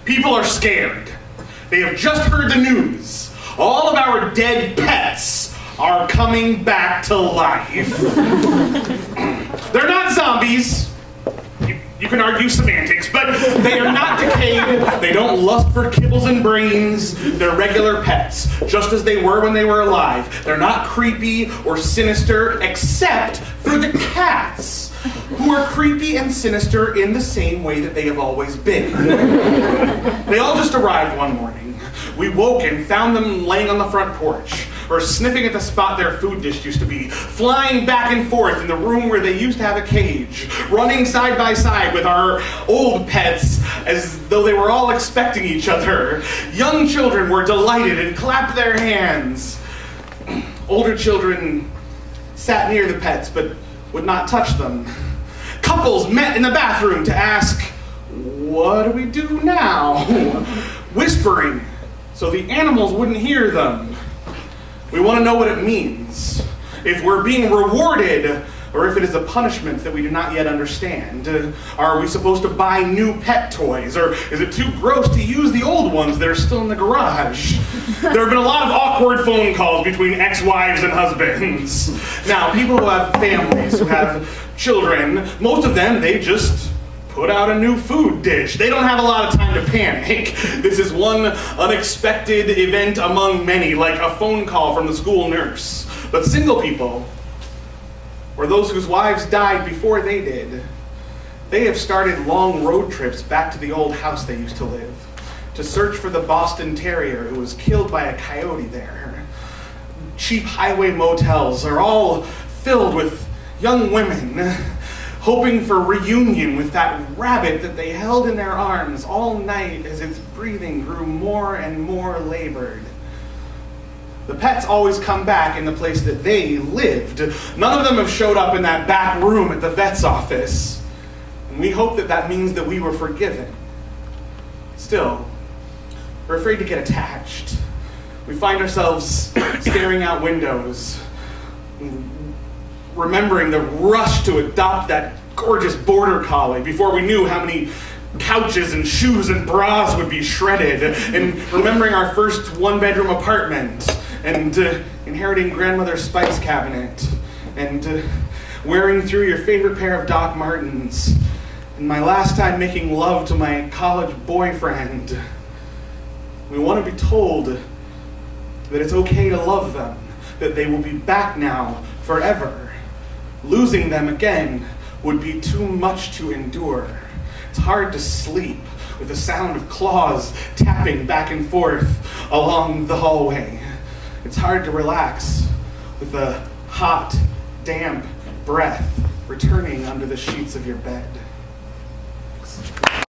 People are scared. They have just heard the news. All of our dead pets are coming back to life. They're not zombies. You can argue semantics, but they are not decayed. They don't lust for kibbles and brains. They're regular pets, just as they were when they were alive. They're not creepy or sinister, except for the cats, who are creepy and sinister in the same way that they have always been. They all just arrived one morning. We woke and found them laying on the front porch, or sniffing at the spot their food dish used to be, flying back and forth in the room where they used to have a cage, running side by side with our old pets as though they were all expecting each other. Young children were delighted and clapped their hands. Older children sat near the pets but would not touch them. Couples met in the bathroom to ask, "What do we do now?" Whispering so the animals wouldn't hear them. We want to know what it means, if we're being rewarded or if it is a punishment that we do not yet understand. Are we supposed to buy new pet toys, or is it too gross to use the old ones that are still in the garage? There have been a lot of awkward phone calls between ex-wives and husbands. Now, people who have families, who have children, most of them, they just put out a new food dish. They don't have a lot of time to panic. This is one unexpected event among many, like a phone call from the school nurse. But single people, or those whose wives died before they did, they have started long road trips back to the old house they used to live, to search for the Boston Terrier who was killed by a coyote there. Cheap highway motels are all filled with young women hoping for reunion with that rabbit that they held in their arms all night as its breathing grew more and more labored. The pets always come back in the place that they lived. None of them have showed up in that back room at the vet's office. And we hope that that means that we were forgiven. Still, we're afraid to get attached. We find ourselves staring out windows, remembering the rush to adopt that gorgeous border collie before we knew how many couches and shoes and bras would be shredded, and remembering our first one-bedroom apartment, and inheriting grandmother's spice cabinet, and wearing through your favorite pair of Doc Martens, and my last time making love to my college boyfriend. We want to be told that it's okay to love them, that they will be back now forever. Losing them again would be too much to endure. It's hard to sleep with the sound of claws tapping back and forth along the hallway. It's hard to relax with the hot, damp breath returning under the sheets of your bed.